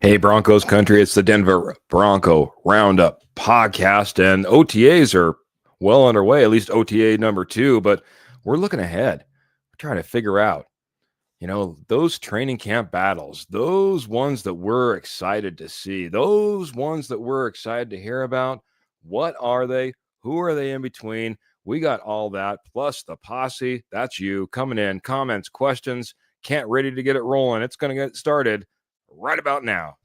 Hey, Broncos country, it's the Denver Bronco Roundup podcast, and OTAs are well underway, at least OTA number 2, but we're looking ahead. We're trying to figure out, those training camp battles, those ones that we're excited to see, those ones that we're excited to hear about. What are they? Who are they in between? We got all that, plus the posse. That's you coming in, comments, questions. Can't ready to get it rolling. It's going to get started right about now.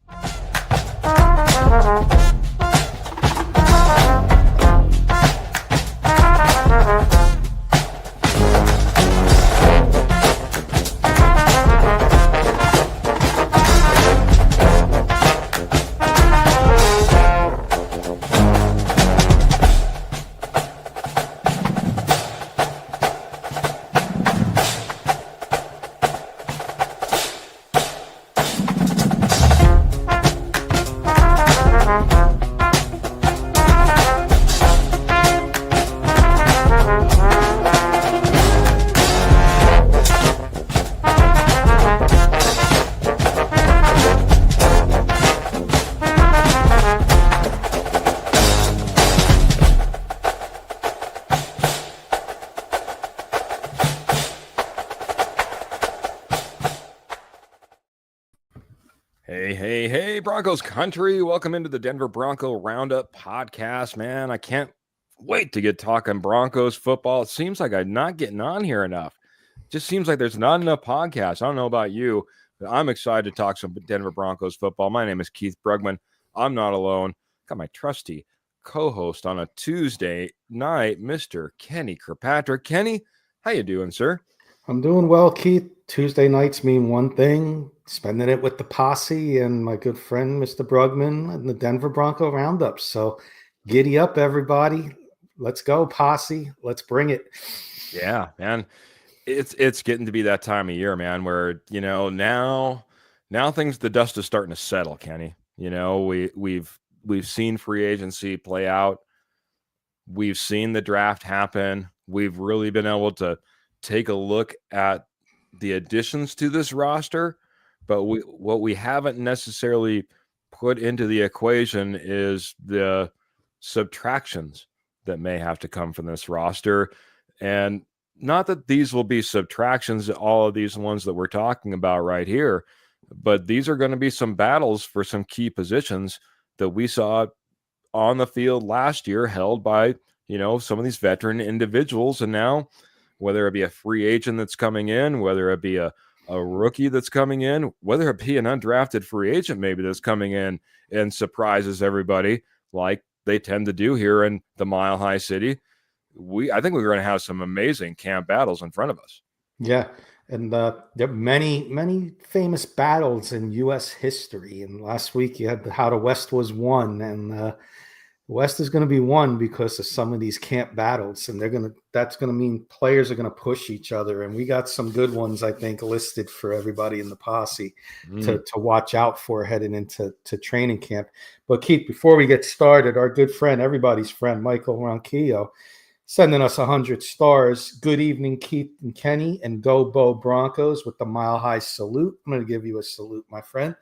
Hey, Broncos country. Welcome into the Denver Bronco Roundup podcast, man. I can't wait to get talking Broncos football. It seems like I'm not getting on here enough. Just seems like there's not enough podcasts. I don't know about you, but I'm excited to talk some Denver Broncos football. My name is Keith Brugman. I'm not alone. Got my trusty co-host on a Tuesday night, Mr. Kenny Kirkpatrick. Kenny, how you doing, sir? I'm doing well, Keith. Tuesday nights mean one thing, spending it with the posse and my good friend, Mr. Brugman, and the Denver Bronco Roundup. So giddy up, everybody. Let's go, posse. Let's bring it. Yeah, man. It's getting to be that time of year, man, where, now things, the dust is starting to settle, Kenny. We've seen free agency play out. We've seen the draft happen. We've really been able to take a look at the additions to this roster, but what we haven't necessarily put into the equation is the subtractions that may have to come from this roster. And not that these will be subtractions, all of these ones that we're talking about right here, but these are going to be some battles for some key positions that we saw on the field last year held by, some of these veteran individuals. And now, whether it be a free agent that's coming in, whether it be a rookie that's coming in, whether it be an undrafted free agent maybe that's coming in and surprises everybody like they tend to do here in the Mile High City, I think we're going to have some amazing camp battles in front of us. Yeah, and there are many famous battles in U.S. history. And last week you had how the West was won, and West is going to be won because of some of these camp battles, and that's going to mean players are going to push each other. And we got some good ones, I think, listed for everybody in the posse to watch out for heading into training camp. But Keith, before we get started, our good friend, everybody's friend, Michael Ronquillo, sending us 100 stars. Good evening, Keith and Kenny, and go Bo Broncos with the Mile High salute. I'm going to give you a salute, my friend,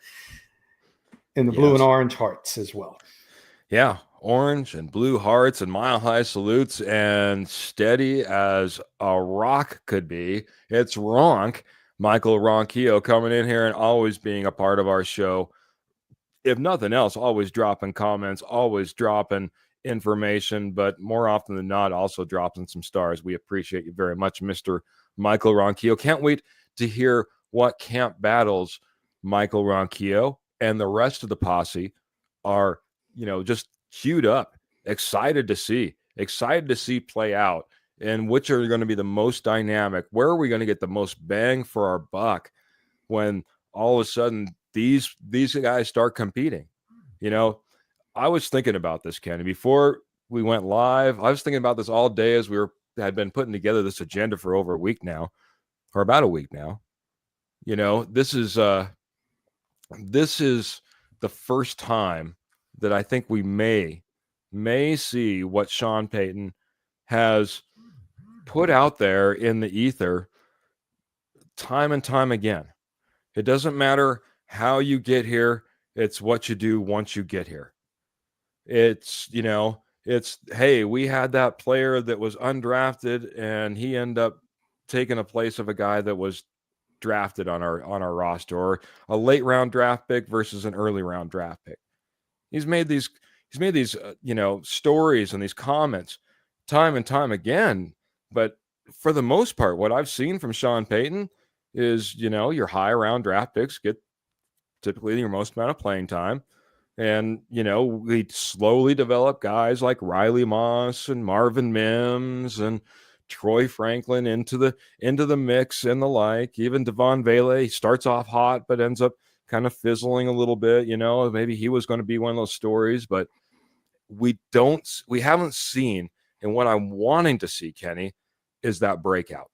in the blue and orange hearts as well. Yeah, orange and blue hearts and Mile High salutes, and steady as a rock could be. It's Ronk, Michael Ronquillo, coming in here and always being a part of our show. If nothing else, always dropping comments, always dropping information, but more often than not, also dropping some stars. We appreciate you very much, Mr. Michael Ronquillo. Can't wait to hear what camp battles Michael Ronquillo and the rest of the posse are, just queued up, excited to see play out, and which are going to be the most dynamic. Where are we going to get the most bang for our buck when all of a sudden these guys start competing? I was thinking about this, Kenny, before we went live. I was thinking about this all day as had been putting together this agenda for over a week now, or about a week now. This is the first time that I think we may see what Sean Payton has put out there in the ether time and time again. It doesn't matter how you get here. It's what you do once you get here. It's, it's, hey, we had that player that was undrafted and he ended up taking a place of a guy that was drafted on our roster, or a late round draft pick versus an early round draft pick. He's made these stories and these comments time and time again. But for the most part, what I've seen from Sean Payton is, your high round draft picks get typically your most amount of playing time. And, we slowly develop guys like Riley Moss and Marvin Mims and Troy Franklin into the mix and the like. Even Devon Vele, he starts off hot, but ends up kind of fizzling a little bit. Maybe he was going to be one of those stories, but we haven't seen. And what I'm wanting to see, Kenny, is that breakout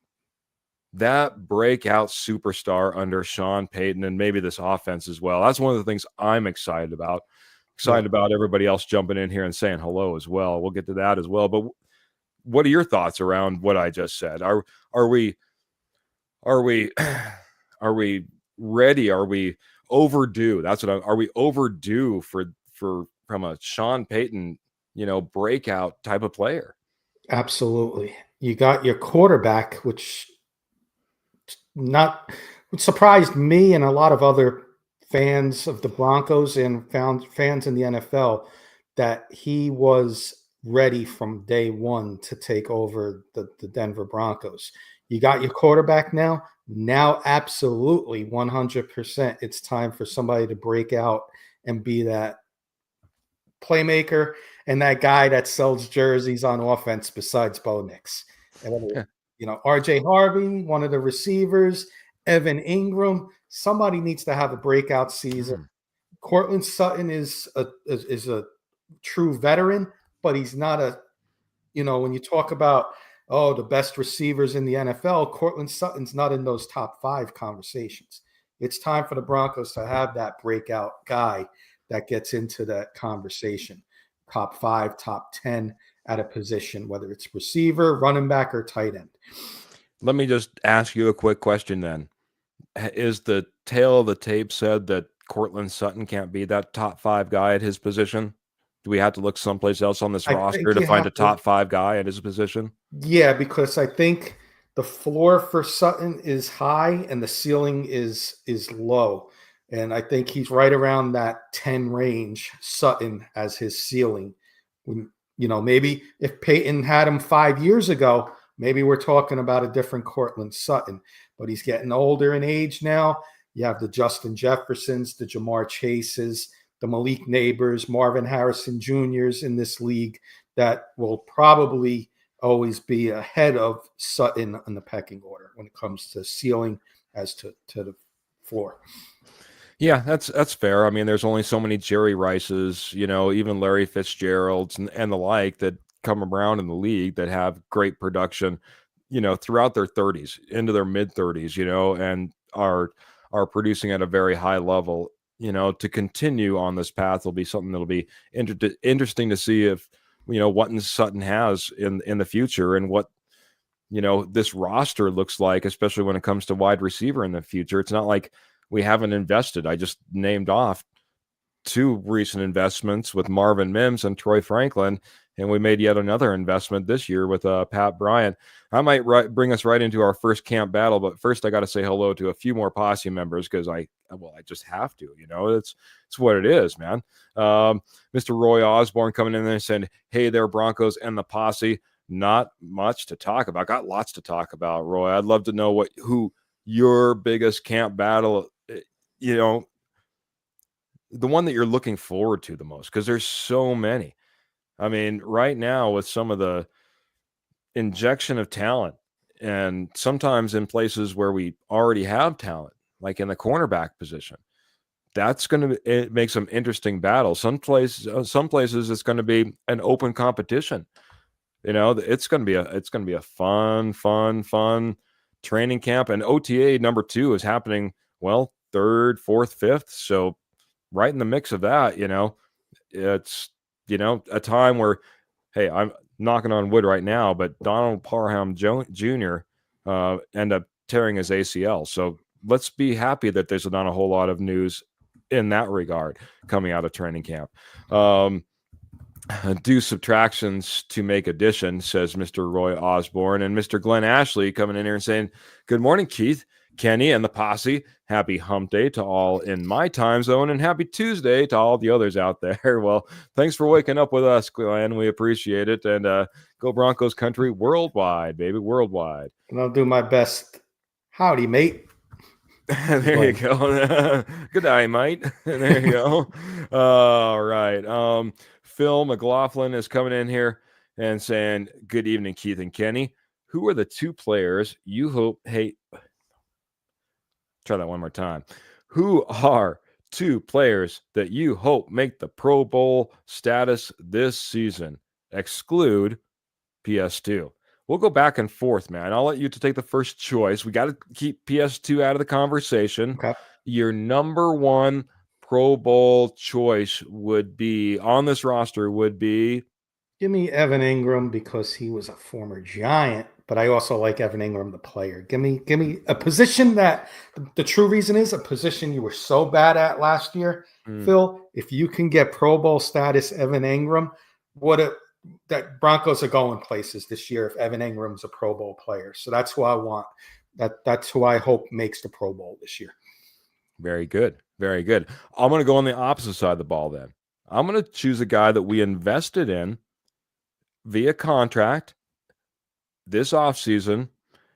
superstar under Sean Payton, and maybe this offense as well. That's one of the things I'm excited about. Yeah, Excited about everybody else jumping in here and saying hello as well. We'll get to that as well. But what are your thoughts around what I just said? Are we are we are we ready? Are we overdue? Are we overdue for from a Sean Payton, breakout type of player? absolutely. You got your quarterback, which not which surprised me and a lot of other fans of the Broncos and found fans in the NFL, that he was ready from day one to take over the Denver Broncos. You got your quarterback now. Now, absolutely 100%, it's time for somebody to break out and be that playmaker and that guy that sells jerseys on offense besides Bo Nix. And whether, RJ Harvey, one of the receivers, Evan Ingram, somebody needs to have a breakout season. Cortland Sutton is a true veteran, but he's not when you talk about, the best receivers in the NFL, Cortland Sutton's not in those top 5 conversations. It's time for the Broncos to have that breakout guy that gets into that conversation. Top 5, top 10 at a position, whether it's receiver, running back, or tight end. Let me just ask you a quick question then. Is the tale of the tape said that Cortland Sutton can't be that top 5 guy at his position? Do we have to look someplace else on this I roster think to you find have a to, top 5 guy at his position? yeah, because I think the floor for Sutton is high and the ceiling is low. And I think he's right around that 10 range, Sutton, as his ceiling. When, maybe if Peyton had him 5 years ago, maybe we're talking about a different Cortland Sutton. But he's getting older in age now. You have the Justin Jeffersons, the Jamar Chases, the Malik Neighbors, Marvin Harrison Jr.'s in this league that will probably always be ahead of Sutton on the pecking order when it comes to ceiling as to the floor. Yeah, that's fair. I mean, there's only so many Jerry Rices, even Larry Fitzgeralds and the like that come around in the league that have great production, throughout their 30s into their mid 30s, and are producing at a very high level. To continue on this path will be something that'll be interesting to see if what Sutton has in the future, and what this roster looks like, especially when it comes to wide receiver in the future. It's not like we haven't invested. I just named off 2 recent investments with Marvin Mims and Troy Franklin, and we made yet another investment this year with Pat Bryant. I might bring us right into our first camp battle, but first I got to say hello to a few more posse members because I just have to. It's what it is, man. Mr. Roy Osborne coming in there and saying, "Hey there, Broncos and the posse." Not much to talk about. Got lots to talk about, Roy. I'd love to know who your biggest camp battle, the one that you're looking forward to the most, because there's so many. I mean, right now with some of the injection of talent, and sometimes in places where we already have talent, like in the cornerback position, that's going to make some interesting battles. Some places it's going to be an open competition. It's going to be a fun training camp, and OTA number 2 is happening, well, 3rd, 4th, 5th. So right in the mix of that, it's, a time where, hey, I'm knocking on wood right now, but Donald Parham Jr. End up tearing his ACL. So let's be happy that there's not a whole lot of news in that regard coming out of training camp. Do subtractions to make addition, says Mr. Roy Osborne. And Mr. Glenn Ashley coming in here and saying, good morning, Keith, Kenny, and the posse. Happy hump day to all in my time zone, and happy Tuesday to all the others out there. Well, thanks for waking up with us, Glenn. We appreciate it. And go Broncos country worldwide, baby, worldwide. And I'll do my best. Howdy, mate. There you go. Good day, mate. There you go. All right. Phil McLaughlin is coming in here and saying, good evening, Keith and Kenny. Who are the two players you hope, try that one more time. Who are two players that you hope make the Pro Bowl status this season? Exclude PS2. We'll go back and forth, man. I'll let you to take the first choice. We got to keep PS2 out of the conversation. Okay. Your number one Pro Bowl choice would be on this roster would be. Give me Evan Ingram because he was a former Giant, but I also like Evan Ingram, the player. Give me a position that the true reason is a position you were so bad at last year, Phil. If you can get Pro Bowl status, Evan Ingram, that Broncos are going places this year if Evan Ingram's a Pro Bowl player. So that's who I want. That's who I hope makes the Pro Bowl this year. Very good. Very good. I'm going to go on the opposite side of the ball then. I'm going to choose a guy that we invested in via contract this offseason,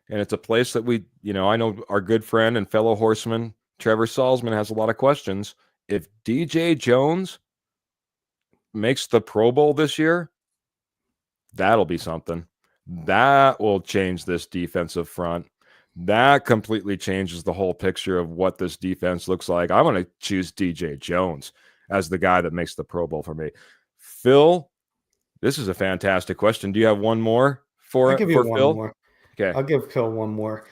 and it's a place that I know our good friend and fellow horseman Trevor Salzman has a lot of questions. If DJ Jones makes the Pro Bowl this year, that'll be something. That will change this defensive front. That completely changes the whole picture of what this defense looks like. I want to choose DJ Jones as the guy that makes the Pro Bowl for me. Phil, this is a fantastic question. Do you have one more for Phil? More. Okay. I'll give Phil one more.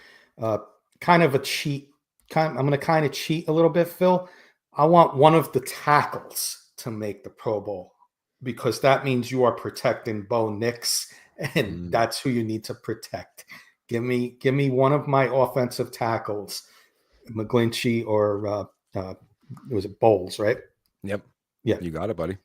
Kind of a cheat. I'm going to kind of cheat a little bit, Phil. I want one of the tackles to make the Pro Bowl because that means you are protecting Bo Nix, and that's who you need to protect. Give me one of my offensive tackles, McGlinchey or was it Bowles, right? Yep. Yeah. You got it, buddy.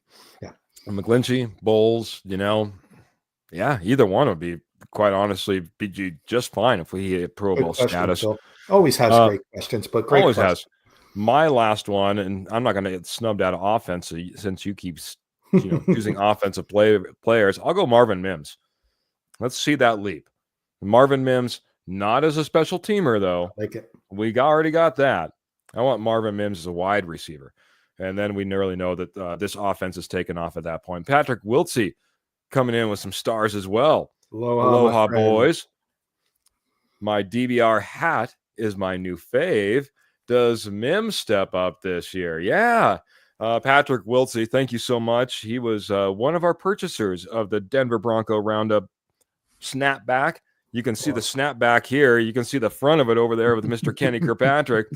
Yeah. McGlinchey, Bowles, yeah, either one would be, quite honestly, be just fine if we hit Pro Bowl status. Phil. Always has great questions, but great always questions. has. My last one, and I'm not going to get snubbed out of offense since you keep choosing offensive players. I'll go Marvin Mims. Let's see that leap. Marvin Mims, not as a special teamer, though. I like it. We already got that. I want Marvin Mims as a wide receiver. And then we nearly know that this offense is taken off at that point. Patrick Wiltsey coming in with some stars as well. Aloha boys. My DBR hat is my new fave. Does Mims step up this year? Yeah. Patrick Wiltsey, thank you so much. He was one of our purchasers of the Denver Bronco Roundup snapback. You can see the snapback here. You can see the front of it over there with Mr. Kenny Kirkpatrick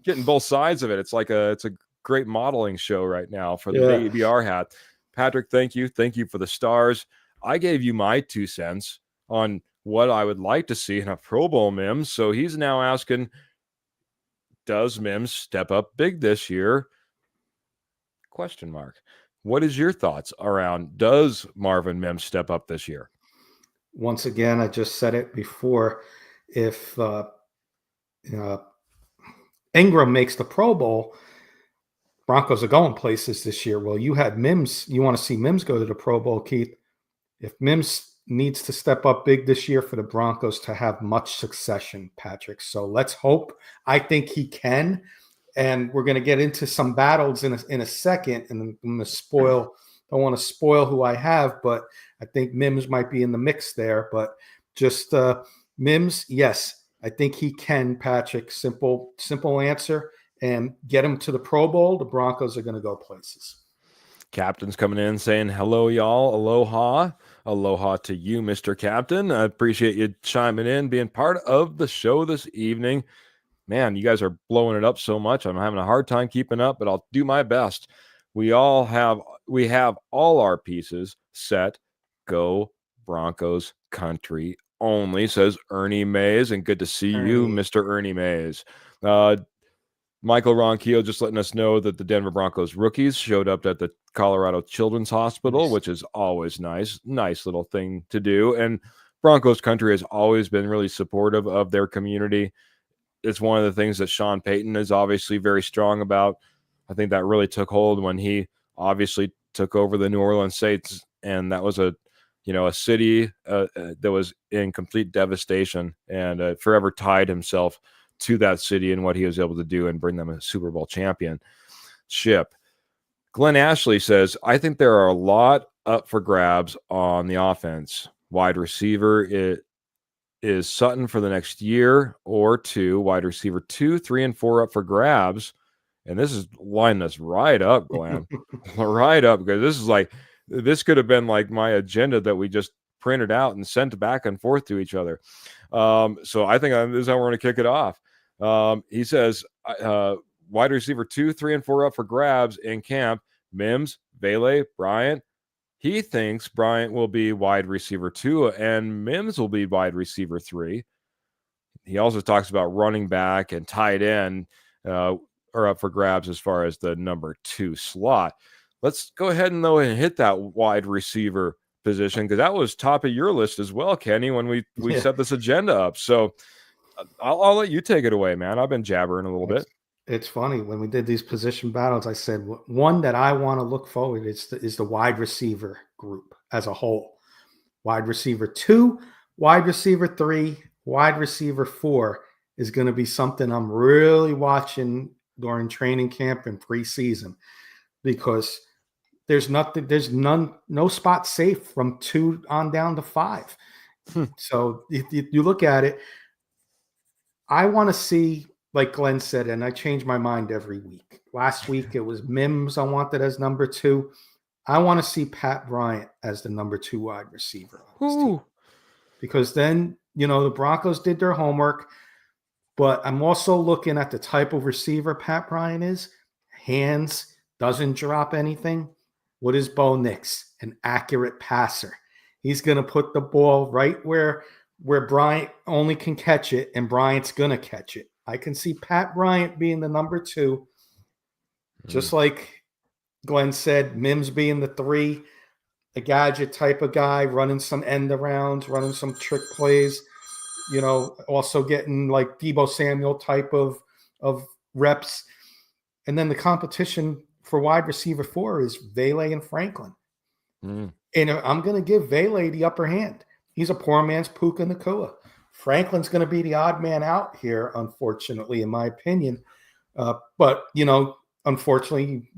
getting both sides of it. It's a great modeling show right now for the DBR hat. Patrick, thank you. Thank you for the stars. I gave you my 2 cents on what I would like to see in a Pro Bowl Mims. So he's now asking, does Mims step up big this year? Question mark. What is your thoughts around, does Marvin Mims step up this year? Once again, I just said it before. If Ingram makes the Pro Bowl, Broncos are going places this year. Well, you had Mims. You want to see Mims go to the Pro Bowl, Keith. If Mims needs to step up big this year for the Broncos to have much succession, Patrick. So let's hope. I think he can. And we're going to get into some battles in a second. And I'm going to spoil. Don't want to spoil who I have, but I think Mims might be in the mix there. But just Mims, yes, I think he can, Patrick. Simple answer. And get him to the Pro Bowl. The Broncos are going to go places. Captain's coming in saying, hello, y'all. Aloha. Aloha to you, Mr. Captain. I appreciate you chiming in, being part of the show this evening. Man, you guys are blowing it up so much. I'm having a hard time keeping up, but I'll do my best. We have all our pieces set. Go Broncos country only, says Ernie Mays. And good to see you, Mr. Ernie Mays. Michael Ronquillo just letting us know that the Denver Broncos rookies showed up at the Colorado Children's Hospital, Nice. which is always nice. Nice little thing to do. And Broncos country has always been really supportive of their community. It's one of the things that Sean Payton is obviously very strong about. I think that really took hold when he obviously took over the New Orleans Saints, and that was a city that was in complete devastation, and forever tied himself to that city and what he was able to do and bring them a Super Bowl championship. Glenn Ashley says, I think there are a lot up for grabs on the offense. Wide receiver is Sutton for the next year or two. Wide receiver 2, 3, and 4 up for grabs. And this is lining us right up, Glenn. Right up, because this could have been like my agenda that we just printed out and sent back and forth to each other. So I think this is how we're going to kick it off. He says, wide receiver 2, 3, and 4 up for grabs in camp. Mims, Vele, Bryant. He thinks Bryant will be wide receiver 2 and Mims will be wide receiver 3. He also talks about running back and tight end are up for grabs as far as the number 2 slot. Let's go ahead and hit that wide receiver position, because that was top of your list as well, Kenny, when we set this agenda up. So I'll let you take it away, man. I've been jabbering a little bit. It's funny, when we did these position battles, I said one that I want to look forward is the wide receiver group as a whole. Wide receiver 2, wide receiver 3, wide receiver 4 is going to be something I'm really watching during training camp and preseason, because there's no spot safe from 2 on down to 5. So if you look at it, I want to see, like Glenn said, and I change my mind every week. Last week it was Mims I wanted as number 2. I want to see Pat Bryant as the number 2 wide receiver on this team, because then, the Broncos did their homework. But I'm also looking at the type of receiver Pat Bryant is. Hands, doesn't drop anything. What is Bo Nix? An accurate passer. He's going to put the ball right where Bryant only can catch it, and Bryant's going to catch it. I can see Pat Bryant being the number 2, just like Glenn said, Mims being the 3, a gadget type of guy, running some end arounds, running some trick plays, also getting like Deebo Samuel type of reps. And then the competition for wide receiver 4 is Vele and Franklin. And I'm going to give Vele the upper hand. He's a poor man's Puka Nacua. Franklin's going to be the odd man out here, unfortunately, in my opinion. But unfortunately,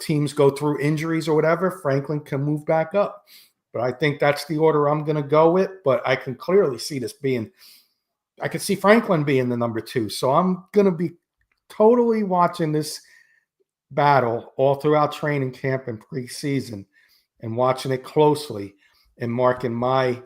teams go through injuries or whatever. Franklin can move back up. But I think that's the order I'm going to go with. But I can clearly see I can see Franklin being the number 2. So I'm going to be totally watching this battle all throughout training camp and preseason, and watching it closely and marking my,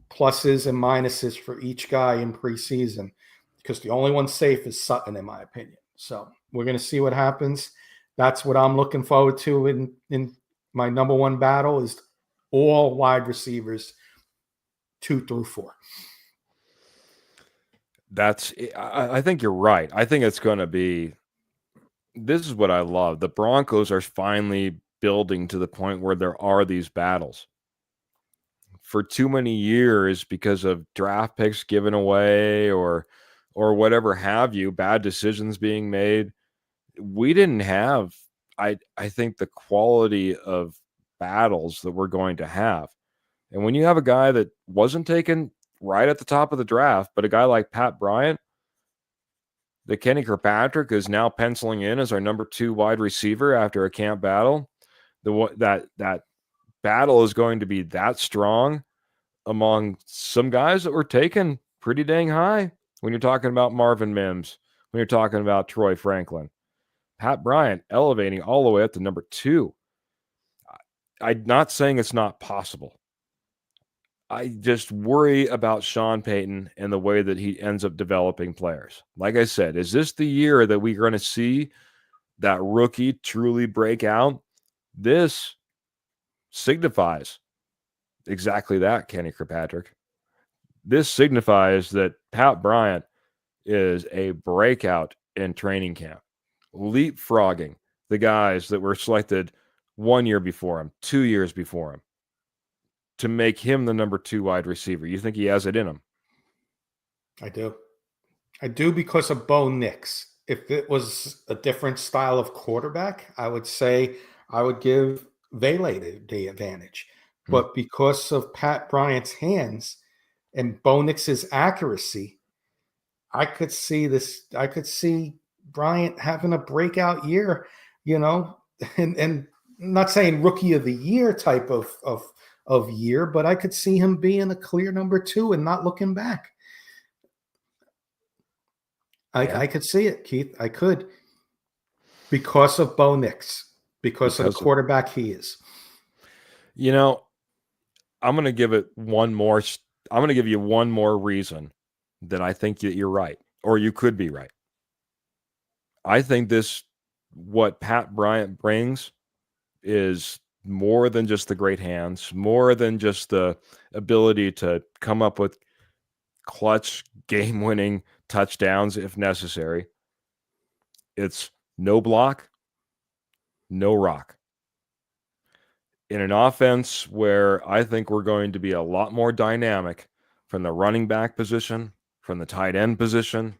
pluses and minuses for each guy in preseason, because the only one safe is Sutton, in my opinion. So we're going to see what happens. That's what I'm looking forward to in my number 1 battle, is all wide receivers 2 through 4. I think you're right. I think it's going to be, this is what I love. The Broncos are finally building to the point where there are these battles. For too many years, because of draft picks given away or whatever have you, bad decisions being made, we didn't have, I think, the quality of battles that we're going to have. And when you have a guy that wasn't taken right at the top of the draft, but a guy like Pat Bryant, that Kenny Kirkpatrick is now penciling in as our number 2 wide receiver after a camp battle, that battle is going to be that strong among some guys that were taken pretty dang high. When you're talking about Marvin Mims, when you're talking about Troy Franklin, Pat Bryant elevating all the way up to number 2. I'm not saying it's not possible. I just worry about Sean Payton and the way that he ends up developing players. Like I said, is this the year that we're going to see that rookie truly break out? This signifies exactly that, Kenny Kirkpatrick. This signifies that Pat Bryant is a breakout in training camp, leapfrogging the guys that were selected 1 year before him, 2 years before him, to make him the number 2 wide receiver. You think he has it in him? I do. I do because of Bo Nix. If it was a different style of quarterback, I would say I would give Vele the advantage. Hmm. But because of Pat Bryant's hands and Bo Nix's accuracy, I could see this. I could see Bryant having a breakout year, you know, and I'm not saying rookie of the year type of year, but I could see him being a clear number 2 and not looking back. Yeah. I could see it, Keith. I could, because of Bo Nix, because of the Because of, quarterback he is. you know, I'm going to give it one more. I'm going to give you one more reason that I think that you're right, or you could be right. I think what Pat Bryant brings is more than just the great hands, more than just the ability to come up with clutch game-winning touchdowns if necessary. It's no block, no rock. In an offense where I think we're going to be a lot more dynamic from the running back position, from the tight end position,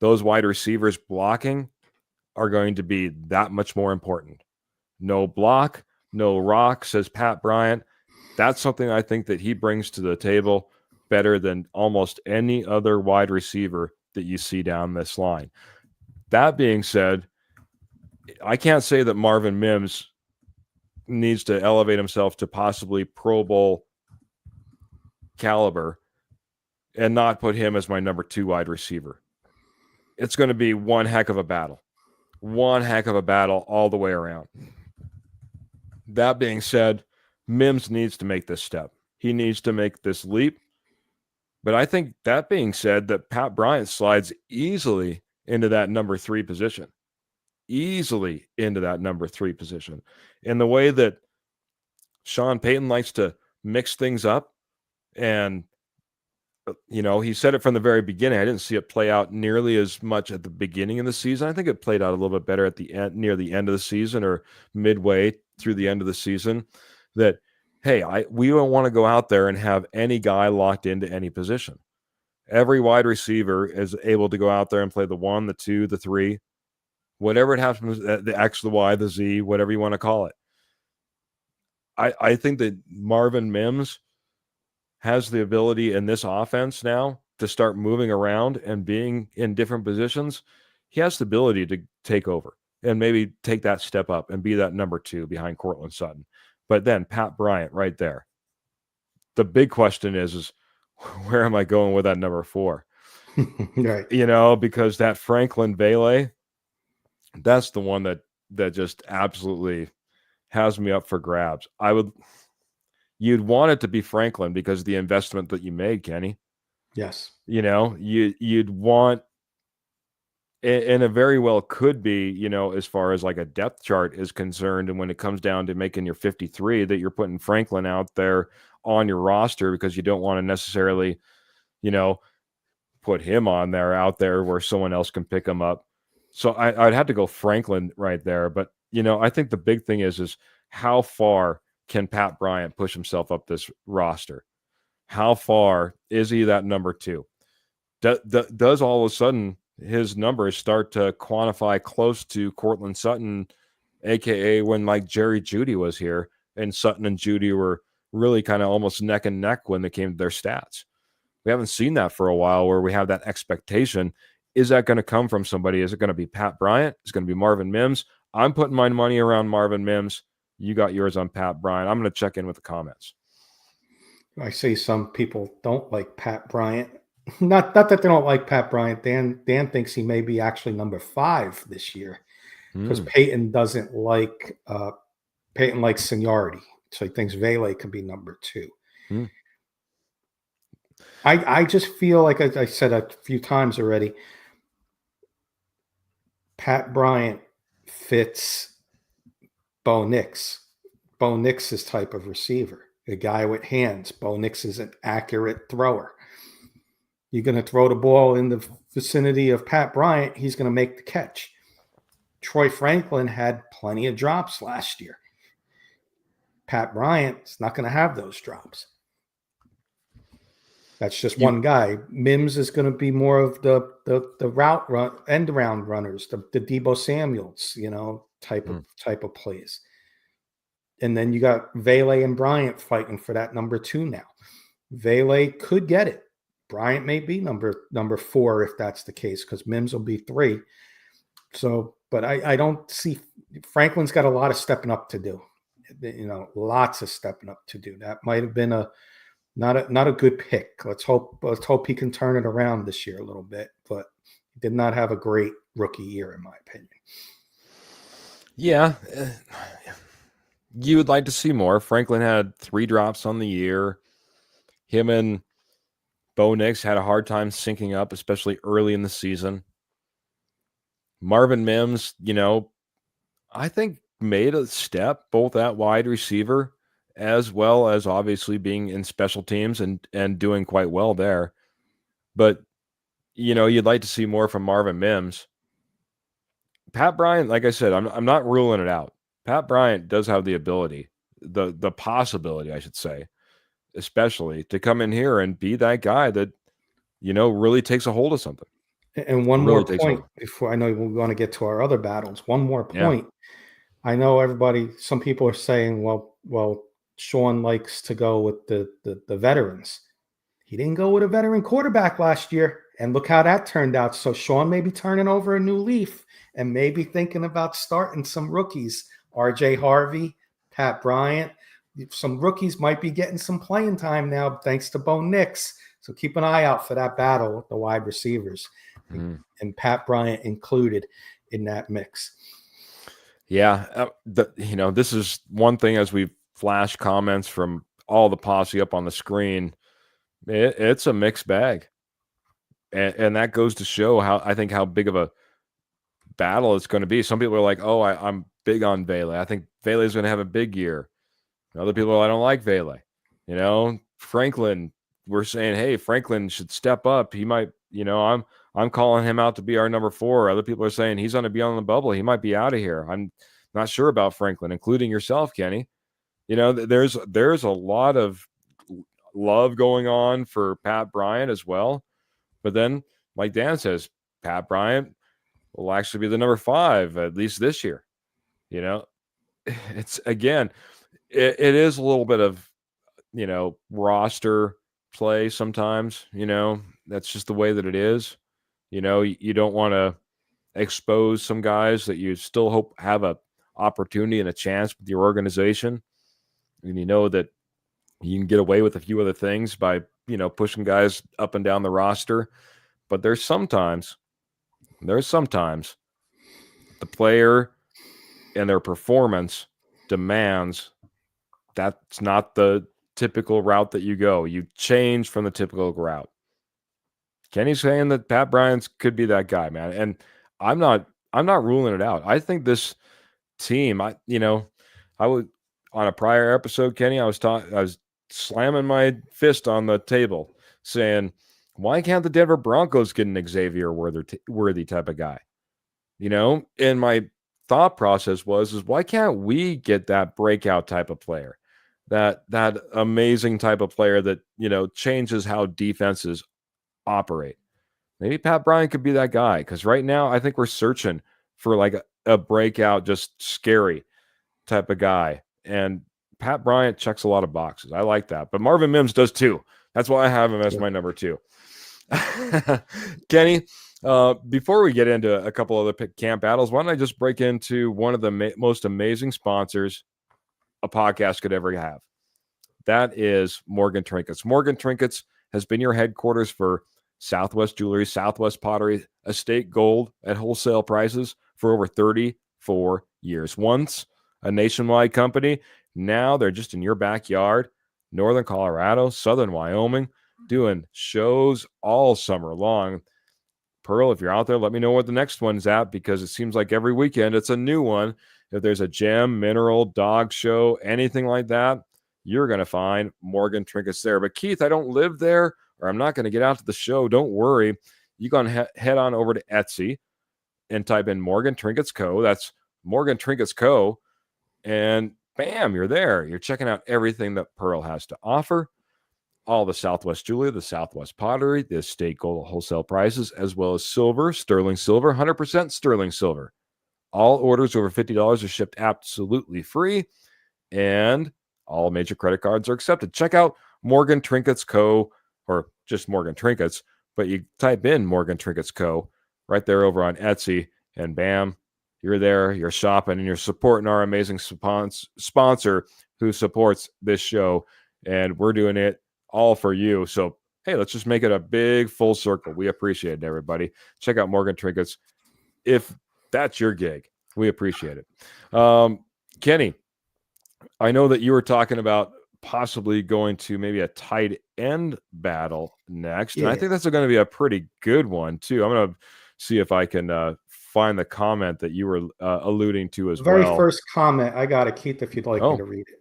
those wide receivers blocking are going to be that much more important. No block, no rock, says Pat Bryant. That's something I think that he brings to the table better than almost any other wide receiver that you see down this line. That being said, I can't say that Marvin Mims needs to elevate himself to possibly Pro Bowl caliber and not put him as my number 2 wide receiver. It's going to be one heck of a battle all the way around. That being said, Mims needs to make this step. He needs to make this leap. But I think that being said, that Pat Bryant slides easily into that number 3 position. Easily into that number 3 position. In the way that Sean Payton likes to mix things up, and he said it from the very beginning. I didn't see it play out nearly as much at the beginning of the season. I think it played out a little bit better at the end, near the end of the season, or midway through the end of the season. That, hey, we don't want to go out there and have any guy locked into any position. Every wide receiver is able to go out there and play the 1, the 2, the 3, whatever it happens, the X, the Y, the Z, whatever you want to call it. I think that Marvin Mims has the ability in this offense now to start moving around and being in different positions. He has the ability to take over and maybe take that step up and be that number 2 behind Courtland Sutton. But then Pat Bryant right there. The big question is where am I going with that number 4? Right. Because that Franklin Vele, that's the one that just absolutely has me up for grabs. You'd want it to be Franklin because of the investment that you made, Kenny. Yes. You'd want, and it very well could be, as far as like a depth chart is concerned, and when it comes down to making your 53, that you're putting Franklin out there on your roster because you don't want to necessarily, put him out there where someone else can pick him up. So I'd have to go Franklin right there. But, I think the big thing is how far can Pat Bryant push himself up this roster? How far is he that number 2? Does all of a sudden his numbers start to quantify close to Courtland Sutton, a.k.a. when like Jerry Jeudy was here and Sutton and Jeudy were really kind of almost neck and neck when they came to their stats? We haven't seen that for a while where we have that expectation. Is that going to come from somebody? Is it going to be Pat Bryant? Is it going to be Marvin Mims? I'm putting my money around Marvin Mims. You got yours on Pat Bryant. I'm going to check in with the comments. I see some people don't like Pat Bryant. Not that they don't like Pat Bryant. Dan thinks he may be actually number 5 this year because Peyton doesn't like Peyton likes seniority, so he thinks Vele can be number 2. I just feel like I said a few times already, Pat Bryant fits Bo Nix. Bo Nix's type of receiver, a guy with hands. Bo Nix is an accurate thrower. You're going to throw the ball in the vicinity of Pat Bryant, he's going to make the catch. Troy Franklin had plenty of drops last year. Pat Bryant's not going to have those drops. That's just one guy. Mims is going to be more of the route run, end around runners, the Deebo Samuels, type of plays. And then you got Vele and Bryant fighting for that number 2 now. Vele could get it. Bryant may be number 4 if that's the case, because Mims will be 3. So, but I don't see Franklin's got a lot of stepping up to do. Lots of stepping up to do. That might have been not a good pick. Let's hope he can turn it around this year a little bit, but he did not have a great rookie year in my opinion. Yeah. You would like to see more. Franklin had 3 drops on the year. Him and Bo Nix had a hard time syncing up, especially early in the season. Marvin Mims, I think made a step both at wide receiver as well as obviously being in special teams and doing quite well there. But, you'd like to see more from Marvin Mims. Pat Bryant, like I said, I'm not ruling it out. Pat Bryant does have the ability, the possibility, I should say, especially to come in here and be that guy that, really takes a hold of something. And one more point before I know we want to get to our other battles. One more point. Yeah. I know some people are saying, well, Sean likes to go with the veterans. He didn't go with a veteran quarterback last year. And look how that turned out. So Sean may be turning over a new leaf and maybe thinking about starting some rookies. RJ Harvey, Pat Bryant. Some rookies might be getting some playing time now thanks to Bo Nix. So keep an eye out for that battle with the wide receivers. And Pat Bryant included in that mix. Yeah. This is one thing as we flash comments from all the posse up on the screen. It's a mixed bag. And that goes to show how big of a battle it's going to be. Some people are like, oh, I'm big on Vele. I think Vele is going to have a big year. And other people, I don't like Vele. Franklin, we're saying, hey, Franklin should step up. He might, I'm calling him out to be our number 4. Other people are saying he's going to be on the bubble. He might be out of here. I'm not sure about Franklin, including yourself, Kenny. There's a lot of love going on for Pat Bryant as well. But then, like Dan says, Pat Bryant will actually be the number 5, at least this year. It's, again, it is a little bit of, roster play sometimes. That's just the way that it is. You don't want to expose some guys that you still hope have a opportunity and a chance with your organization. And that you can get away with a few other things by, pushing guys up and down the roster. But there's sometimes the player and their performance demands that's not the typical route that you go. You change from the typical route. Kenny's saying that Pat Bryant could be that guy, man. And I'm not ruling it out. I think this team, I would, on a prior episode, Kenny, I was slamming my fist on the table saying, why can't the Denver Broncos get an Xavier Worthy type of guy? And my thought process was why can't we get that breakout type of player, that amazing type of player that, changes how defenses operate? Maybe Pat Bryant could be that guy, because right now I think we're searching for like a breakout, just scary type of guy. And Pat Bryant checks a lot of boxes. I like that. But Marvin Mims does too. That's why I have him as my number 2. Kenny, before we get into a couple other camp battles, why don't I just break into one of the most amazing sponsors a podcast could ever have? That is Morgan Trinkets. Morgan Trinkets has been your headquarters for Southwest Jewelry, Southwest Pottery, Estate Gold at wholesale prices for over 34 years. Once a nationwide company, now they're just in your backyard, northern Colorado, southern Wyoming, doing shows all summer long. Pearl, if you're out there, let me know what the next one's at, because it seems like every weekend it's a new one. If there's a gem, mineral, dog show, anything like that, you're going to find Morgan Trinkets there. But Keith, I don't live there or I'm not going to get out to the show, don't worry. You can head on over to Etsy and type in Morgan Trinkets Co. That's Morgan Trinkets Co. And bam, you're there. You're checking out everything that Pearl has to offer. All the Southwest Jewelry, the Southwest Pottery, the Estate Gold wholesale prices, as well as silver, sterling silver, 100% sterling silver. All orders over $50 are shipped absolutely free, and all major credit cards are accepted. Check out Morgan Trinkets Co. or just Morgan Trinkets, but you type in Morgan Trinkets Co. right there over on Etsy, and bam, you're there, you're shopping, and you're supporting our amazing sponsor who supports this show, and we're doing it all for you. So, hey, let's just make it a big full circle. We appreciate it, everybody. Check out Morgan Trinkets if that's your gig. We appreciate it. Kenny, I know that you were talking about possibly going to maybe a tight end battle next. And I think that's going to be a pretty good one, too. I'm going to see if I can find the comment that you were alluding to as well. The very first comment, I got it, Keith, if you'd like me to read it.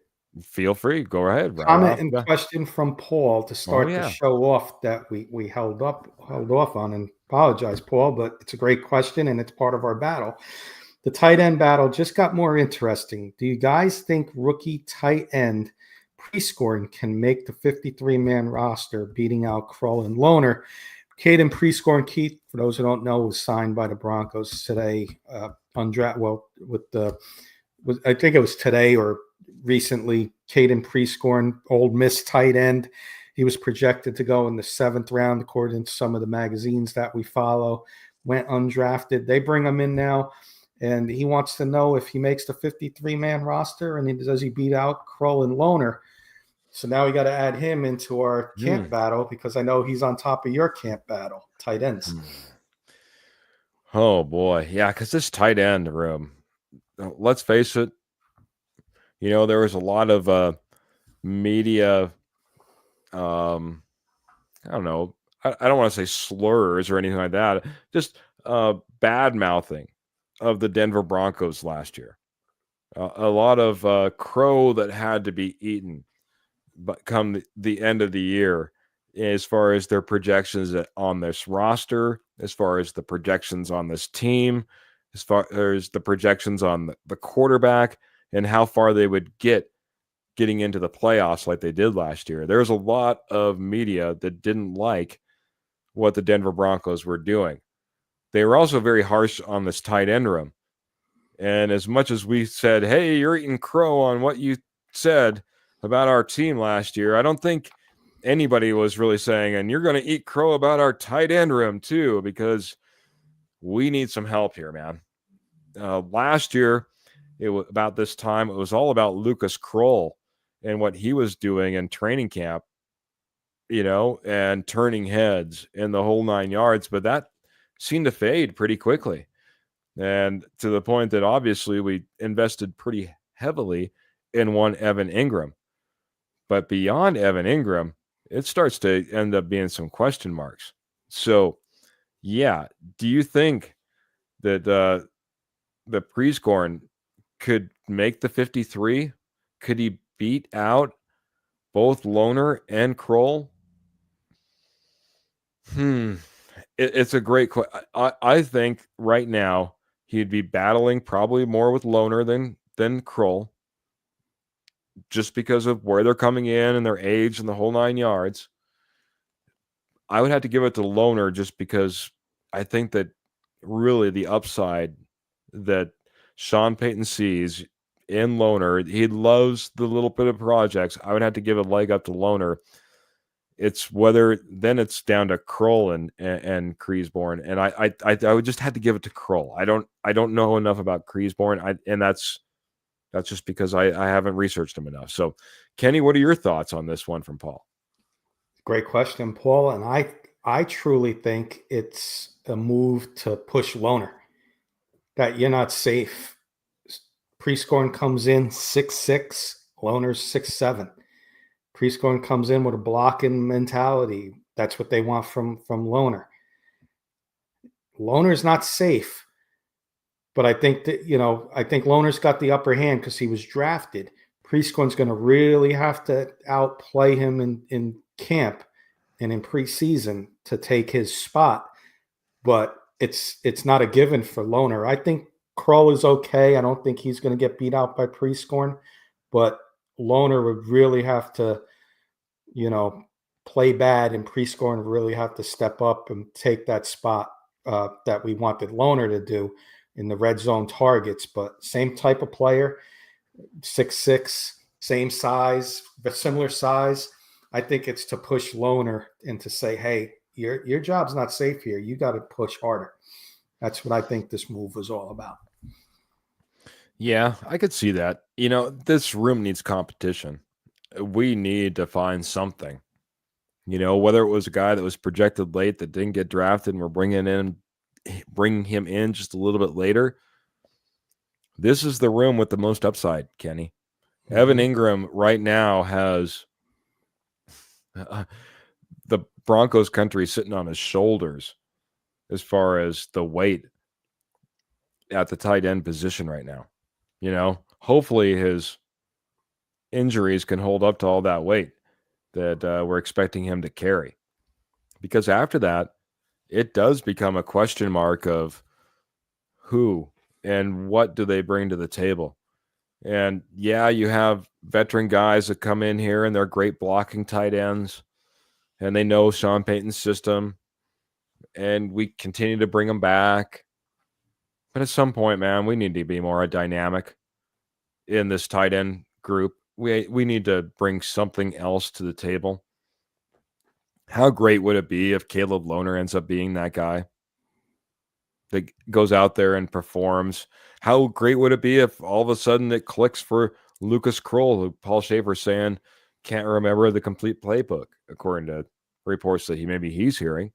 Feel free. Go ahead. Comment and question from Paul to start the show off that we held off on, and apologize, Paul, but it's a great question and it's part of our battle. The tight end battle just got more interesting. Do you guys think rookie tight end Prescorn can make the 53-man roster, beating out Kroll and Lohner? Caden Prescorn, Keith, for those who don't know, was signed by the Broncos today. I think it was today or recently. Caden Prescorn, Ole Miss tight end. He was projected to go in the 7th round, according to some of the magazines that we follow. Went undrafted. They bring him in now, and he wants to know if he makes the 53-man roster, and does he beat out Kroll and Lohner? So now we got to add him into our camp battle, because I know he's on top of your camp battle, tight ends. Oh, boy. Yeah, because this tight end room, let's face it, there was a lot of media, I don't know, I don't want to say slurs or anything like that, just bad mouthing of the Denver Broncos last year. A lot of crow that had to be eaten, but come the end of the year, as far as their projections on this roster, as far as the projections on this team, as far as the projections on the quarterback, and how far they would getting into the playoffs like they did last year. There's a lot of media that didn't like what the Denver Broncos were doing. They were also very harsh on this tight end room. And as much as we said, hey, you're eating crow on what you said about our team last year, I don't think anybody was really saying, and you're going to eat crow about our tight end room too, because we need some help here, man. Last year, it was about this time, it was all about Lucas Kroll and what he was doing in training camp, and turning heads in the whole 9 yards. But that seemed to fade pretty quickly. And to the point that obviously we invested pretty heavily in one Evan Ingram. But beyond Evan Ingram, it starts to end up being some question marks. So, yeah, do you think that the Prescorn could make the 53? Could he beat out both Lohner and Kroll? It's a great question. I think right now he'd be battling probably more with Lohner than Kroll, just because of where they're coming in and their age and the whole 9 yards. I would have to give it to Lohner, just because I think that really the upside that Sean Payton sees in Lohner, he loves the little bit of projects. I would have to give a leg up to Lohner. It's whether then it's down to Kroll and Kreisborn, and I would just have to give it to Kroll. I don't know enough about Kreisborn, and that's just because I haven't researched him enough. So, Kenny, what are your thoughts on this one from Paul? Great question, Paul. And I truly think it's a move to push Lohner, that you're not safe. Prescorn comes in 6'6", Lohner's 6'7". Prescorn comes in with a blocking mentality. That's what they want from Lohner. Lohner's not safe, but I think that, I think Lohner's got the upper hand because he was drafted. Prescorn's going to really have to outplay him in camp and in preseason to take his spot, but it's not a given for Lohner. I think Kroll is okay. I don't think he's going to get beat out by Prieskorn, but Lohner would really have to, play bad, and Prieskorn would really have to step up and take that spot that we wanted Lohner to do in the red zone targets. But same type of player, 6'6", same size, but similar size. I think it's to push Lohner and to say, hey, your job's not safe here. You got to push harder. That's what I think this move was all about. Yeah, I could see that. This room needs competition. We need to find something. Whether it was a guy that was projected late that didn't get drafted and we're bringing him in just a little bit later. This is the room with the most upside, Kenny. Mm-hmm. Evan Ingram right now has the Broncos country sitting on his shoulders as far as the weight at the tight end position right now. Hopefully his injuries can hold up to all that weight that we're expecting him to carry. Because after that, it does become a question mark of who and what do they bring to the table. And yeah, you have veteran guys that come in here and they're great blocking tight ends and they know Sean Payton's system and we continue to bring them back. But at some point, man, we need to be more dynamic in this tight end group. We need to bring something else to the table. How great would it be if Caleb Lohner ends up being that guy that goes out there and performs? How great would it be if all of a sudden it clicks for Lucas Kroll, who Paul Schaefer's saying can't remember the complete playbook, according to reports that he's hearing.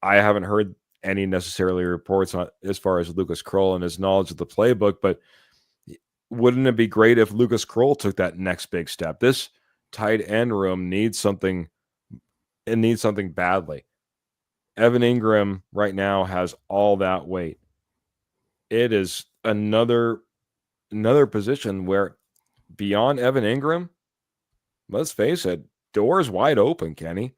I haven't heard any necessarily reports on as far as Lucas Kroll and his knowledge of the playbook, but wouldn't it be great if Lucas Kroll took that next big step? This tight end room needs something. It needs something badly. Evan Ingram right now has all that weight. It is another position where beyond Evan Ingram, let's face it, doors wide open, Kenny.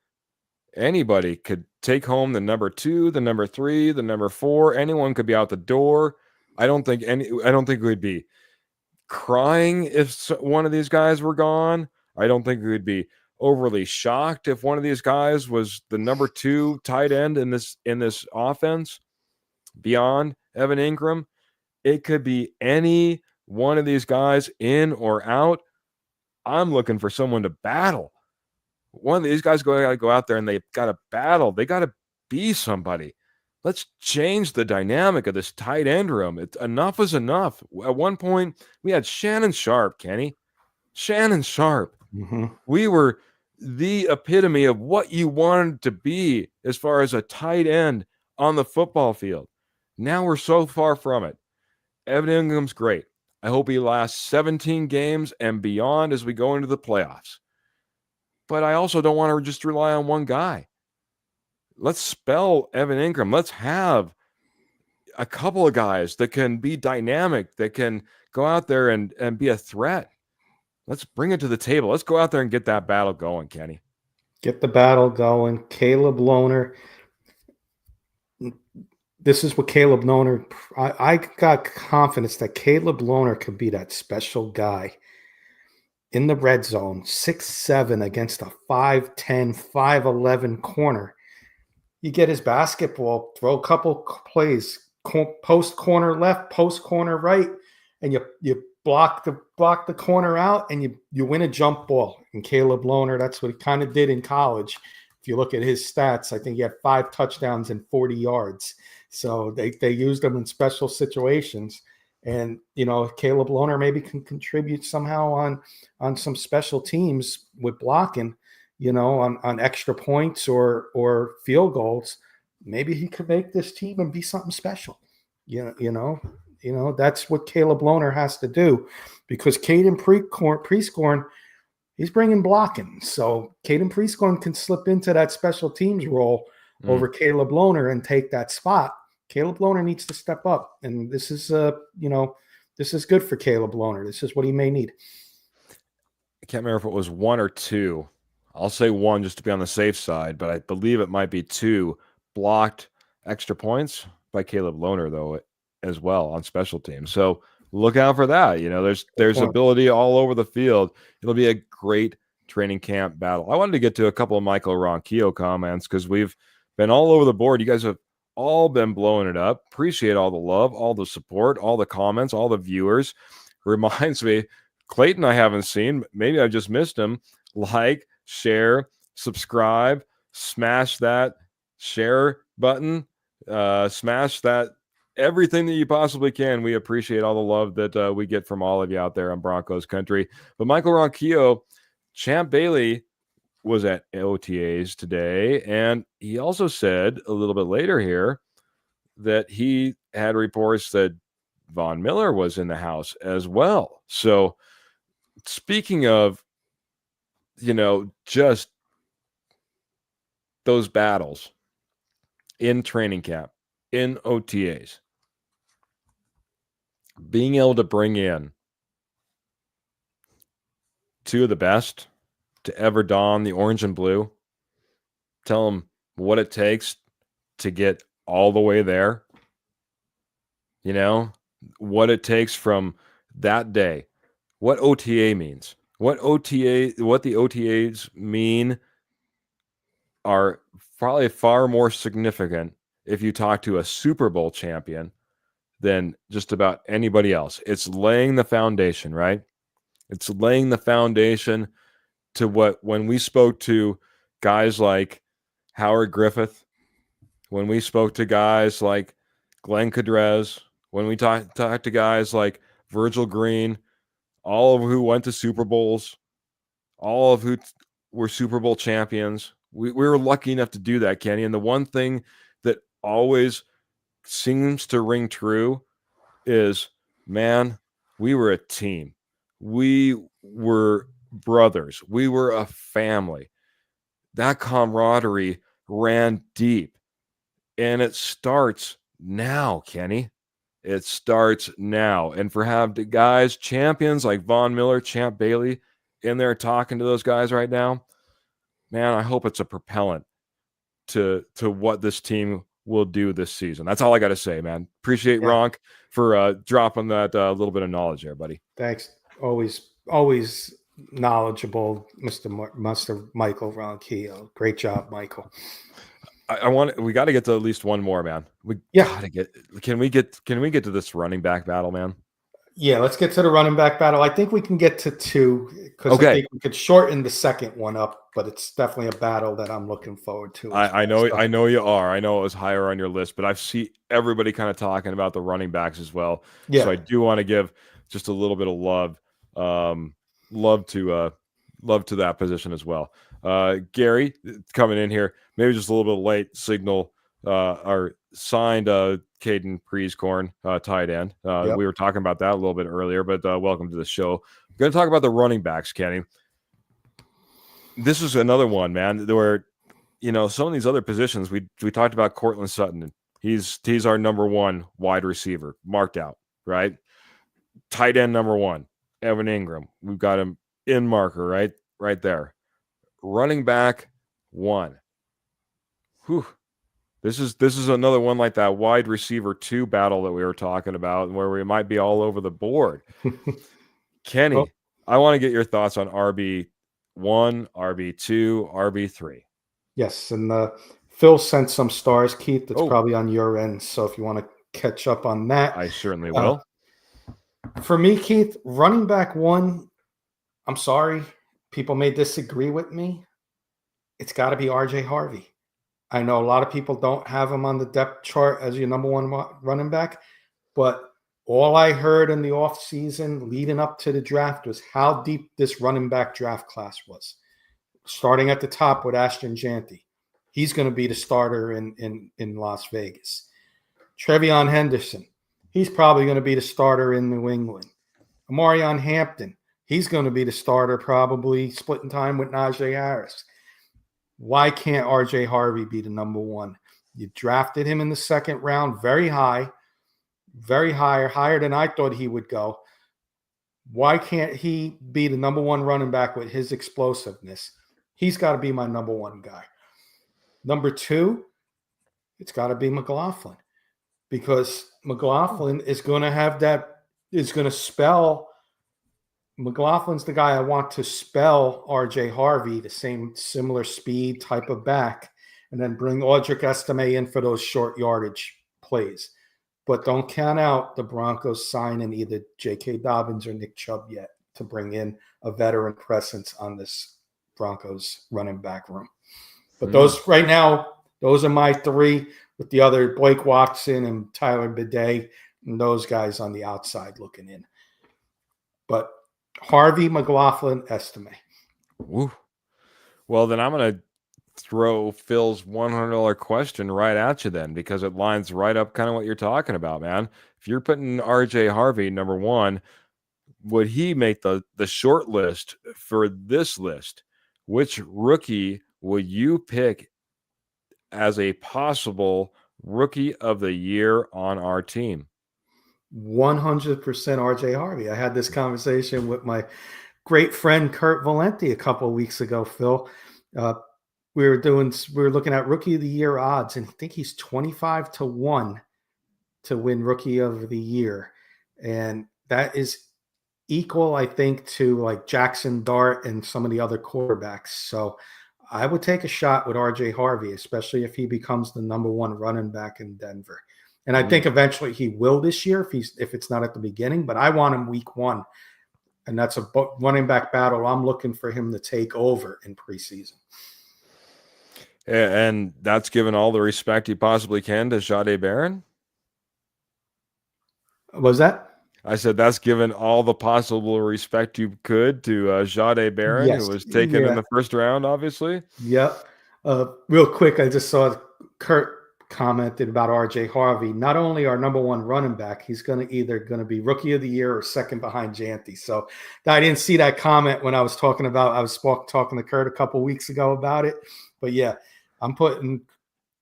Anybody could take home the number 2, the number 3, the number 4. Anyone could be out the door. I don't think we'd be crying if one of these guys were gone. I don't think we'd be overly shocked if one of these guys was the number 2 tight end in this offense beyond Evan Ingram. It could be any one of these guys in or out. I'm looking for someone to battle. One of these guys got to go out there and they've got to battle. They got to be somebody. Let's change the dynamic of this tight end room. Enough is enough. At one point, we had Shannon Sharpe, Kenny. Shannon Sharpe. Mm-hmm. We were the epitome of what you wanted to be as far as a tight end on the football field. Now we're so far from it. Evan Ingram's great. I hope he lasts 17 games and beyond as we go into the playoffs. But I also don't want to just rely on one guy. Let's spell Evan Ingram. Let's have a couple of guys that can be dynamic, that can go out there and be a threat. Let's bring it to the table. Let's go out there and get that battle going, Kenny. Get the battle going. Caleb Lohner. This is what Caleb Lohner. I got confidence that Caleb Lohner could be that special guy in the red zone, 6'7" against a 5'10", 5'11" corner. You get his basketball, throw a couple plays, post corner left, post corner right, and you block the corner out, and you win a jump ball. And Caleb Lohner, that's what he kind of did in college. If you look at his stats, I think he had 5 touchdowns and 40 yards. So they used him in special situations. And, Caleb Lohner maybe can contribute somehow on some special teams with blocking, on extra points or field goals. Maybe he could make this team and be something special. That's what Caleb Lohner has to do, because Caden Prieskorn, he's bringing blocking. So Caden Prieskorn can slip into that special teams role over Caleb Lohner and take that spot. Caleb Lohner needs to step up, and this is this is good for Caleb Lohner. This is what he may need. I can't remember if it was 1 or 2 I'll say one just to be on the safe side, but I believe it might be two blocked extra points by Caleb Lohner, though, as well on special teams. So look out for that. Good There's point. ability all over the field. It'll be a great training camp battle. I wanted to get to a couple of Michael Ronquillo comments because we've been all over the board. You guys have all been blowing it up. Appreciate all the love, all the support, all the comments, all the viewers. Reminds me, Clayton, I haven't seen. Maybe I just missed him. Like, share, subscribe, smash that share button, smash that everything that you possibly can. We appreciate all the love that we get from all of you out there on Broncos country. But Michael Ronquillo, Champ Bailey was at OTAs today, and he also said a little bit later here that he had reports that Von Miller was in the house as well. So speaking of, just those battles in training camp, in OTAs, being able to bring in two of the best to ever don the orange and blue, tell them what it takes to get all the way there, what it takes from that day, what OTA means, what the OTAs mean are probably far more significant if you talk to a Super Bowl champion than just about anybody else. It's laying the foundation, right? It's laying the foundation to when we spoke to guys like Howard Griffith, when we spoke to guys like Glenn Cadrez, when we talked to guys like Virgil Green, all of who went to Super Bowls, all of who were Super Bowl champions. We were lucky enough to do that, Kenny. And the one thing that always seems to ring true is, man, we were a team. We were brothers. We were a family. That camaraderie ran deep. And it starts now, Kenny. It starts now. And for have the guys, champions like Von Miller, Champ Bailey, in there talking to those guys right now, man, I hope it's a propellant to what this team will do this season. That's all I got to say, man. Appreciate Ronk for dropping that little bit of knowledge there, buddy. Thanks. Always knowledgeable, Mr. Michael Ronquillo. Great job, Michael. We got to get to at least one more, man. Can we get to this running back battle, man? Yeah, let's get to the running back battle. I think we can get to two because I think we could shorten the second one up, but it's definitely a battle that I'm looking forward to. I know you are. I know it was higher on your list, but I've seen everybody kind of talking about the running backs as well. Yeah. So I do want to give just a little bit of love to that position as well. Gary coming in here, maybe just a little bit late signal. Our signed Caden Prieskorn, tight end. We were talking about that a little bit earlier, but welcome to the show. We're going to talk about the running backs, Kenny. This is another one, man, where, some of these other positions, we talked about Cortland Sutton. He's our number one wide receiver, marked out, right? Tight end number one, Evan Ingram. We've got him in marker, right there. Running back one. Whew. This is another one like that wide receiver 2 battle that we were talking about, where we might be all over the board. Kenny, I want to get your thoughts on RB1, RB2, RB3. Yes, and Phil sent some stars, Keith. That's probably on your end. So if you want to catch up on that, I certainly will. For me, Keith, running back 1, I'm sorry, people may disagree with me. It's got to be RJ Harvey. I know a lot of people don't have him on the depth chart as your number 1 running back, but all I heard in the offseason leading up to the draft was how deep this running back draft class was. Starting at the top with Ashton Janty. He's going to be the starter in Las Vegas. Trevion Henderson. He's probably going to be the starter in New England. Amarion Hampton. He's going to be the starter, probably splitting time with Najee Harris. Why can't RJ Harvey be the number 1? You drafted him in the 2nd round, very high, higher than I thought he would go. Why can't he be the number 1 running back with his explosiveness? He's got to be my number one guy. Number two, it's got to be McLaughlin, because McLaughlin is going to have that, is going to spell. McLaughlin's the guy I want to spell RJ Harvey, the same similar speed type of back, and then bring Audric Estime in for those short yardage plays. But don't count out the Broncos signing either J.K. Dobbins or Nick Chubb yet to bring in a veteran presence on this Broncos running back room. But those right now, those are my three, with the other Blake Watson and Tyler Bidet and those guys on the outside looking in. But Harvey, McLaughlin, Estime. Woo. Well, then I'm going to throw Phil's $100 question right at you then, because it lines right up kind of what you're talking about, man. If you're putting RJ Harvey number one, would he make the short list for this list? Which rookie would you pick as a possible rookie of the year on our team? 100% RJ Harvey. I had this conversation with my great friend Kurt Valenti a couple of weeks ago, Phil. We were looking at rookie of the year odds, and I think he's 25-1 to win rookie of the year. And that is equal, I think, to like Jackson Dart and some of the other quarterbacks. So I would take a shot with RJ Harvey, especially if he becomes the number one running back in Denver. And I think eventually he will this year if it's not at the beginning, but I want him week one. And that's a running back battle I'm looking for him to take over in preseason. And that's given all the respect he possibly can to Jahdae Barron? Was that? I said that's given all the possible respect you could to Jahdae Barron, Yes. who was taken in the first round, obviously. Yep. Real quick, I just saw Kurt commented about RJ Harvey. Not only our number one running back, he's either going to be rookie of the year or second behind Janty. So I didn't see that comment when I was talking to Kurt a couple weeks ago about it. But yeah,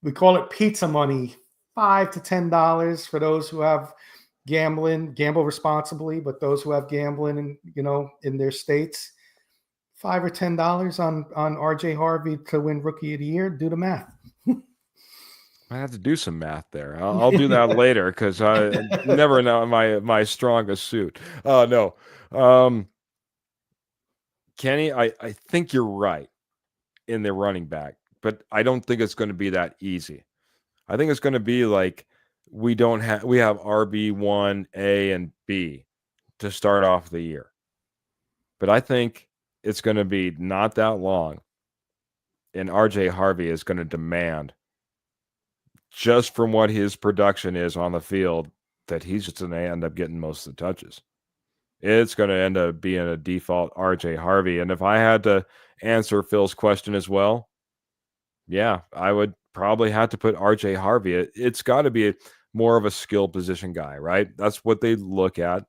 we call it pizza money, $5 to $10 for those who have gamble responsibly, but those who have gambling in their states, $5 or $10 on RJ Harvey to win rookie of the year. Do the math. I have to do some math there. I'll do that later, because I never know my strongest suit. No, Kenny, I think you're right in the running back, but I don't think it's going to be that easy. I think it's going to be like we have RB1, A, and B to start off the year. But I think it's going to be not that long, and RJ Harvey is going to demand, just from what his production is on the field, that he's just going to end up getting most of the touches. It's going to end up being a default RJ Harvey. And if I had to answer Phil's question as well, yeah, I would probably have to put RJ Harvey. It's got to be more of a skill position guy, right? That's what they look at.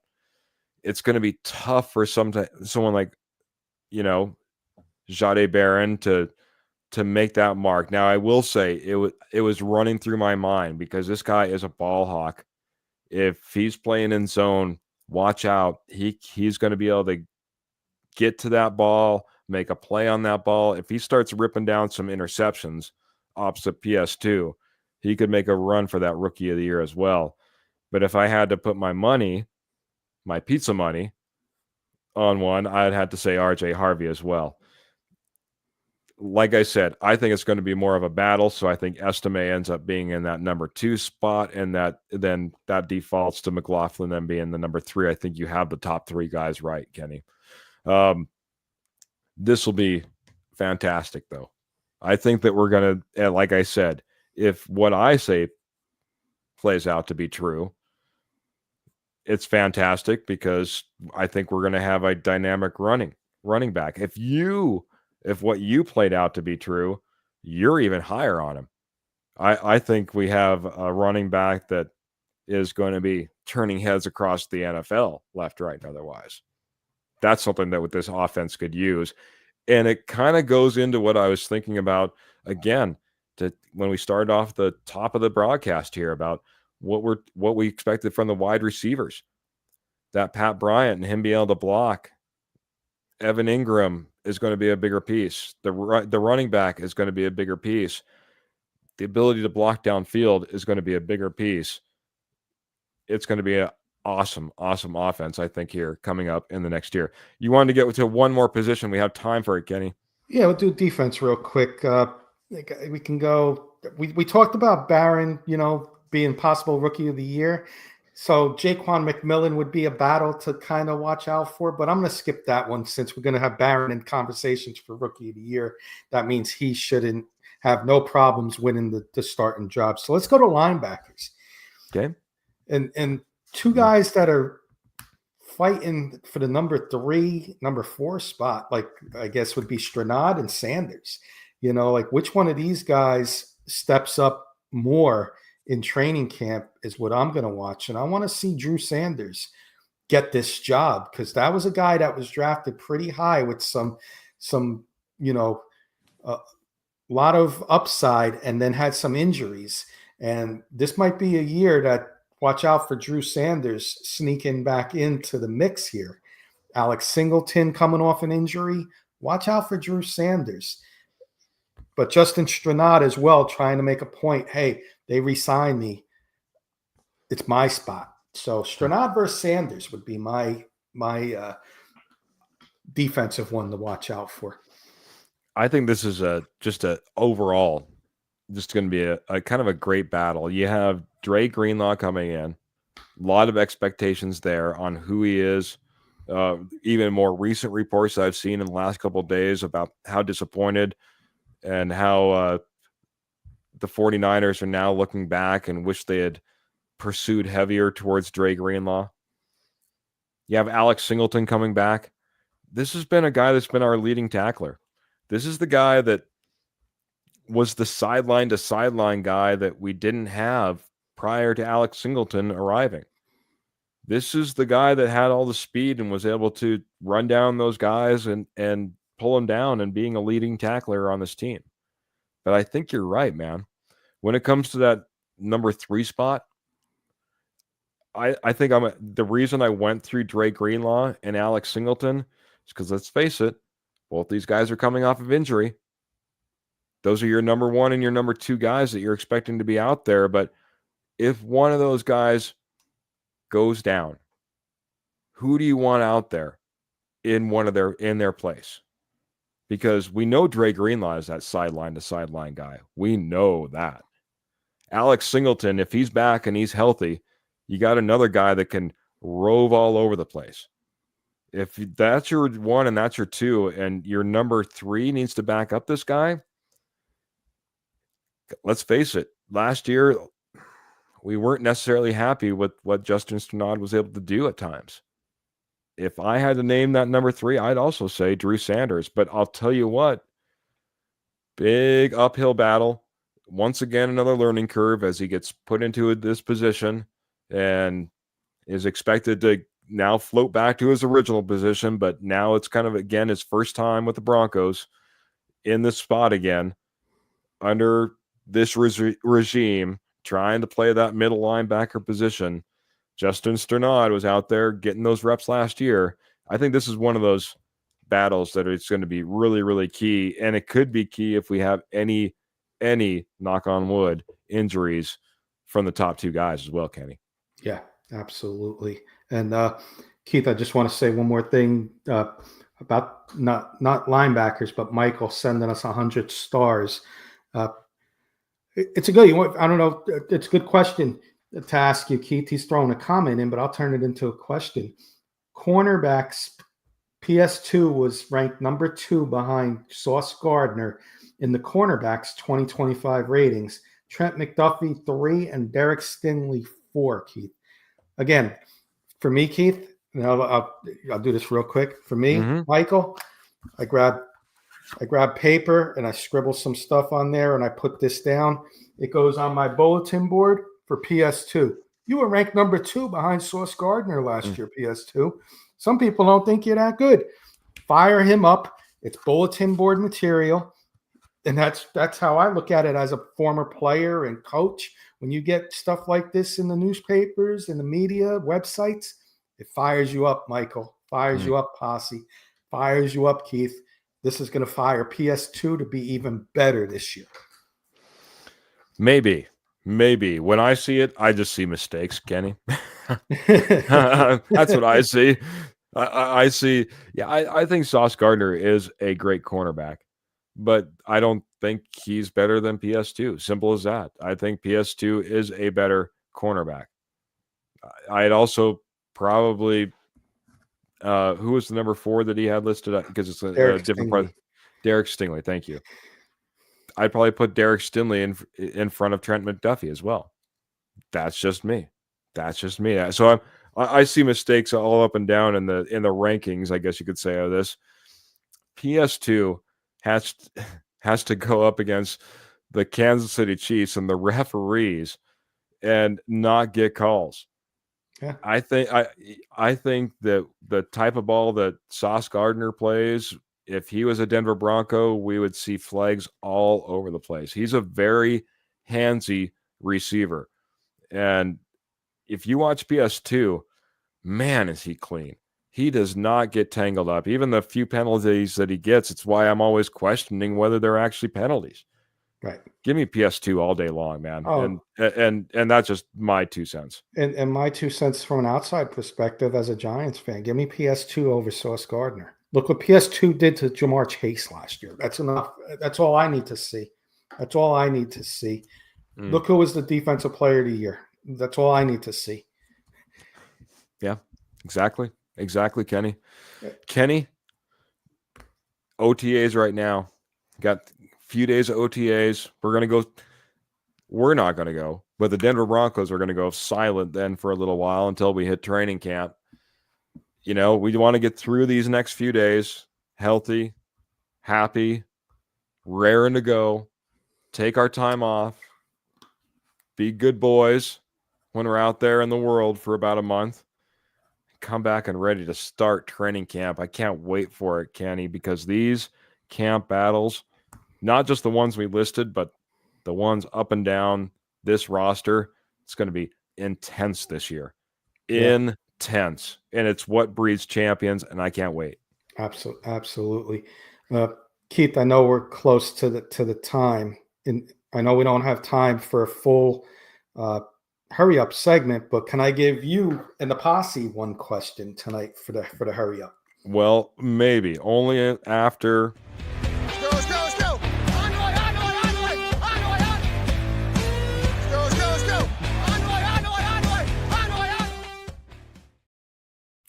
It's going to be tough for someone like, Jahdae Barron to make that mark. Now, I will say it was running through my mind, because this guy is a ball hawk. If he's playing in zone, watch out. He's going to be able to get to that ball, make a play on that ball. If he starts ripping down some interceptions opposite PS2, he could make a run for that rookie of the year as well. But if I had to put my pizza money on one, I'd have to say RJ Harvey as well. Like I said, I think it's going to be more of a battle. So I think Estime ends up being in that number 2 spot, and that defaults to McLaughlin then being the number 3. I think you have the top 3 guys right, Kenny. This will be fantastic, though. I think that we're going to, like I said, if what I say plays out to be true, it's fantastic, because I think we're going to have a dynamic running back. If what you played out to be true, you're even higher on him. I think we have a running back that is going to be turning heads across the NFL, left, right, and otherwise. That's something that this offense could use. And it kind of goes into what I was thinking about, again, when we started off the top of the broadcast here, about what we expected from the wide receivers. That Pat Bryant and him being able to block Evan Ingram is going to be a bigger piece. The running back is going to be a bigger piece. The ability to block downfield is going to be a bigger piece. It's going to be an awesome offense, I think, here coming up in the next year. You wanted to get to one more position. We have time for it, Kenny. Yeah, we'll do defense real quick. We can go. We talked about Barron, being possible rookie of the year. So Jaquan McMillan would be a battle to kind of watch out for, but I'm going to skip that one since we're going to have Barron in conversations for rookie of the year. That means he shouldn't have no problems winning the starting job. So let's go to linebackers. Okay. And two guys that are fighting for the number 3, number 4 spot, like I guess would be Stranad and Sanders. Like which one of these guys steps up more in training camp is what I'm going to watch. And I want to see Drew Sanders get this job because that was a guy that was drafted pretty high with some lot of upside and then had some injuries. And this might be a year that watch out for Drew Sanders sneaking back into the mix here. Alex Singleton coming off an injury. Watch out for Drew Sanders. But Justin Stranad as well, trying to make a point. Hey, they re-signed me. It's my spot. So Stranad versus Sanders would be my defensive one to watch out for. I think this is just overall just going to be a kind of a great battle. You have Dre Greenlaw coming in. A lot of expectations there on who he is. Even more recent reports I've seen in the last couple of days about how disappointed and how the 49ers are now looking back and wish they had pursued heavier towards Dre Greenlaw. You have Alex Singleton coming back. This has been a guy that's been our leading tackler. This is the guy that was the sideline to sideline guy that we didn't have prior to Alex Singleton arriving. This is the guy that had all the speed and was able to run down those guys and pull them down and being a leading tackler on this team. But I think you're right, man. When it comes to that number 3 spot, I think the reason I went through Dre Greenlaw and Alex Singleton is because let's face it, both these guys are coming off of injury. Those are your number 1 and your number 2 guys that you're expecting to be out there. But if one of those guys goes down, who do you want out there in their place? Because we know Dre Greenlaw is that sideline to sideline guy. We know that. Alex Singleton, if he's back and he's healthy, you got another guy that can rove all over the place. If that's your 1 and that's your 2 and your number 3 needs to back up this guy, let's face it, last year we weren't necessarily happy with what Justin Stranad was able to do at times. If I had to name that number 3, I'd also say Drew Sanders. But I'll tell you what, big uphill battle. Once again, another learning curve as he gets put into this position and is expected to now float back to his original position. But now it's kind of, again, his first time with the Broncos in this spot again under this regime, trying to play that middle linebacker position. Justin Stranad was out there getting those reps last year. I think this is one of those battles that it's going to be really, really key. And it could be key if we have any knock on wood injuries from the top 2 guys as well, Kenny. Yeah, absolutely. And Keith, I just want to say one more thing about not linebackers, but Michael sending us 100 stars. It's a good, I don't know, it's a good question to ask you, Keith. He's throwing a comment in, but I'll turn it into a question. Cornerbacks, PS2 was ranked number 2 behind Sauce Gardner in the cornerbacks 2025 ratings. Trent McDuffie 3 and Derek Stingley 4, Keith. Again, for me, Keith, I'll do this real quick. For me, Michael, I grab paper and I scribble some stuff on there and I put this down. It goes on my bulletin board for PS2. You were ranked number 2 behind Sauce Gardner last year, PS2. Some people don't think you're that good. Fire him up. It's bulletin board material. And that's how I look at it as a former player and coach. When you get stuff like this in the newspapers, in the media, websites, it fires you up, Michael. Fires you up, Posse. fires you up, Keith, this is going to fire PS2 to be even better this year. Maybe. When I see it, I just see mistakes, Kenny. That's what I see. I see. Yeah, I think Sauce Gardner is a great cornerback, but I don't think he's better than PS2. Simple as that. I think PS2 is a better cornerback. I'd also probably who was the number 4 that he had listed? Because it's a different part. Derek Stingley. Thank you. I'd probably put Derek Stingley in front of Trent McDuffie as well. That's just me. So I see mistakes all up and down in the rankings, I guess you could say, of this. PS2 has to go up against the Kansas City Chiefs and the referees and not get calls. Yeah. I think that the type of ball that Sauce Gardner plays, if he was a Denver Bronco, we would see flags all over the place. He's a very handsy receiver. And if you watch PS2, man, is he clean. He does not get tangled up. Even the few penalties that he gets, it's why I'm always questioning whether they're actually penalties. Right. Give me PS2 all day long, man. Oh. And that's just my 2 cents. And my 2 cents from an outside perspective as a Giants fan, give me PS2 over Sauce Gardner. Look what PS2 did to Jamar Chase last year. That's enough. That's all I need to see. Look who was the defensive player of the year. That's all I need to see. Yeah, exactly, Kenny. Kenny, OTAs right now. Got a few days of OTAs. We're not going to go, but the Denver Broncos are going to go silent then for a little while until we hit training camp. We want to get through these next few days healthy, happy, raring to go, take our time off, be good boys when we're out there in the world for about a month, come back and ready to start training camp. I can't wait for it, Kenny, because these camp battles, not just the ones we listed, but the ones up and down this roster, it's going to be intense this year. Yeah. Intense. And it's what breeds champions, and I can't wait. Absolutely. Keith, I know we're close to the time, and I know we don't have time for a full hurry up segment, but can I give you and the posse one question tonight for the hurry up? Well, maybe only after.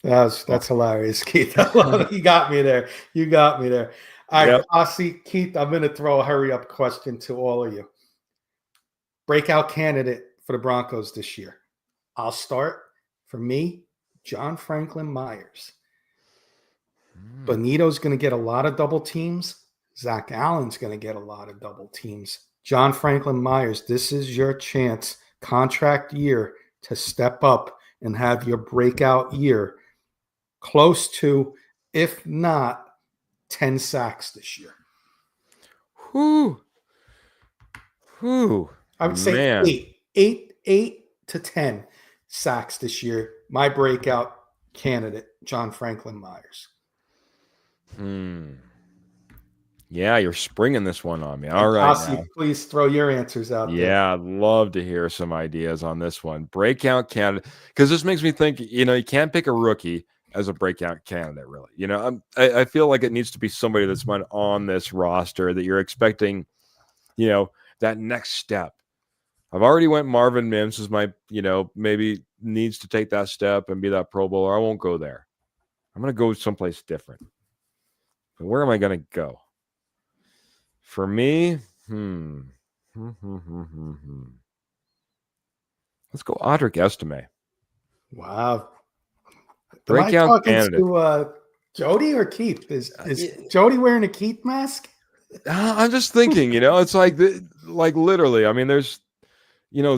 That's hilarious, Keith. You got me there. All right, Posse, Keith, I'm going to throw a hurry up question to all of you. Breakout candidate for the Broncos this year. I'll start. For me, John Franklin Myers. Bonito's going to get a lot of double teams. Zach Allen's going to get a lot of double teams. John Franklin Myers, this is your chance, contract year, to step up and have your breakout year. Close to, if not, 10 sacks this year. Whew. I would say 8 to 10 sacks this year. My breakout candidate, John Franklin Myers. Yeah, you're springing this one on me. All right, Posse, please throw your answers out there. Yeah, I'd love to hear some ideas on this one. Breakout candidate, because this makes me think, you can't pick a rookie as a breakout candidate, really. I feel like it needs to be somebody that's been on this roster that you're expecting, that next step. I've already went Marvin Mims as my, maybe needs to take that step and be that Pro Bowler. I won't go there. I'm going to go someplace different. But where am I going to go? For me, let's go Audric Estime. Wow. Breakout candidate. To Jody or Keith? Is Jody wearing a Keith mask? I'm just thinking, it's like literally. I mean, there's,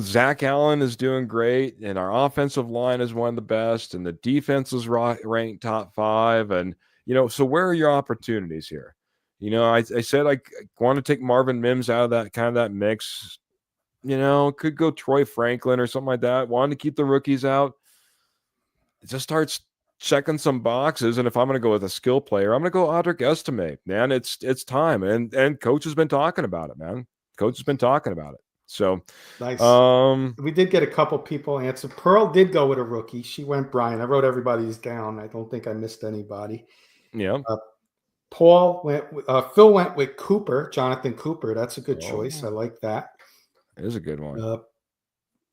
Zach Allen is doing great, and our offensive line is one of the best, and the defense is ranked top 5, and so where are your opportunities here? I said I want to take Marvin Mims out of that mix. Could go Troy Franklin or something like that. Wanted to keep the rookies out. It just starts checking some boxes. And if I'm going to go with a skill player, I'm going to go Audric Estime. Man, it's time. And coach has been talking about it, man. Coach has been talking about it. So Nice. We did get a couple people answer. Pearl did go with a rookie. She went Brian. I wrote everybody's down. I don't think I missed anybody. Yeah. Paul went. Phil went with Cooper, Jonathan Cooper. That's a good choice. I like that. It is a good one.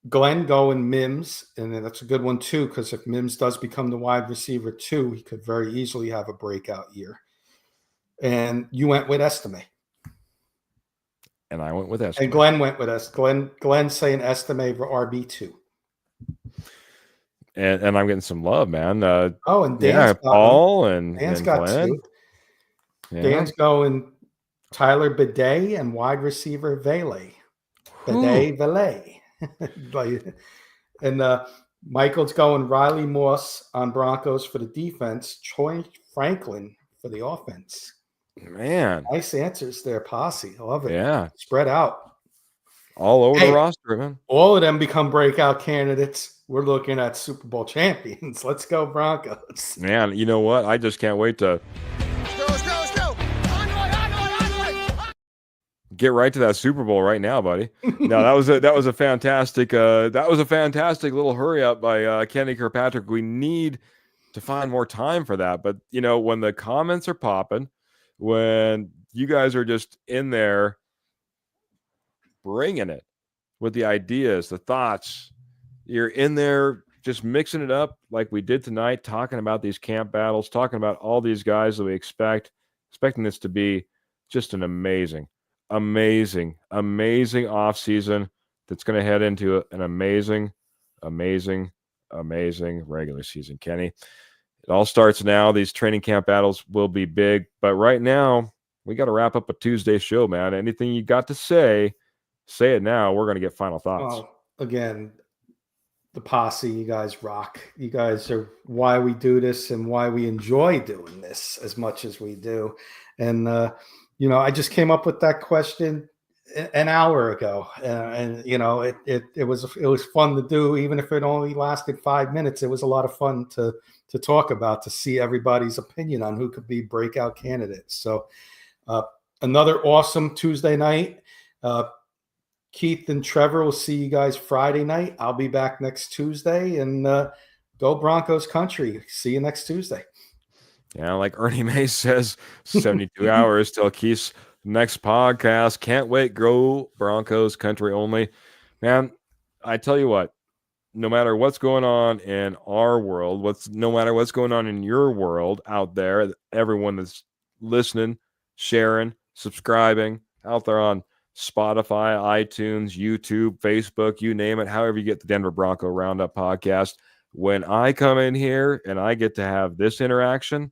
Glenn going Mims, and that's a good one too, because if Mims does become the wide receiver too, he could very easily have a breakout year. And you went with Estime. And I went with Estime. And Glenn went with us. Glenn saying Estime for RB2. And I'm getting some love, man. And Dan's Paul and got Glenn. two. Yeah. Dan's going Tyler Bidet and wide receiver Vele. Bidet Vele. And Michael's going Riley Moss on Broncos for the defense, Troy Franklin for the offense. Man, nice answers there, Posse. I love it. Yeah, spread out all over the roster, man. All of them become breakout candidates. We're looking at Super Bowl champions. Let's go Broncos. Man, you know what? I just can't wait to get right to that Super Bowl right now, buddy. No, that was a fantastic little hurry up by Kenny Kirkpatrick. We need to find more time for that. But when the comments are popping, when you guys are just in there bringing it with the ideas, the thoughts, you're in there just mixing it up like we did tonight, talking about these camp battles, talking about all these guys that we expecting this to be just an amazing off season that's going to head into an amazing regular season. Kenny, it all starts now. These training camp battles will be big, but right now we got to wrap up a Tuesday show, man. Anything you got to say it now. We're going to get final thoughts. Well, again, the Posse, you guys rock. You guys are why we do this and why we enjoy doing this as much as we do. And I just came up with that question an hour ago, and it was fun to do, even if it only lasted 5 minutes. It was a lot of fun to talk about, to see everybody's opinion on who could be breakout candidates. So another awesome Tuesday night. Keith and Trevor will see you guys Friday night. I'll be back next Tuesday, and go Broncos country. See you next Tuesday. Yeah, like Ernie May says, 72 hours till Keith's next podcast. Can't wait. Go Broncos country only. Man, I tell you what, no matter what's going on in our world, no matter what's going on in your world out there, everyone that's listening, sharing, subscribing out there on Spotify, iTunes, YouTube, Facebook, you name it, however you get the Denver Bronco Roundup podcast. When I come in here and I get to have this interaction,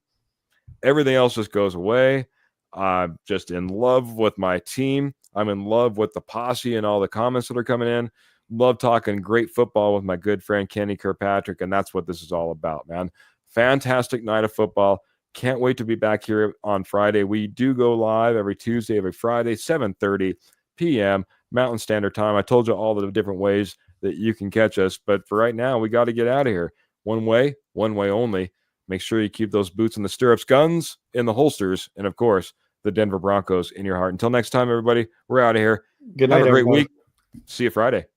everything else just goes away. I'm just in love with my team. I'm in love with the posse and all the comments that are coming in. Love talking great football with my good friend Kenny Kirkpatrick, and that's what this is all about, man. Fantastic night of football. Can't wait to be back here on Friday. We do go live every Tuesday, every Friday, 7:30 p.m. Mountain Standard Time. I told you all the different ways that you can catch us, but for right now, we got to get out of here. One way only. Make sure you keep those boots in the stirrups, guns in the holsters, and of course, the Denver Broncos in your heart. Until next time, everybody, we're out of here. Good night, Have a great everybody. week. See you Friday.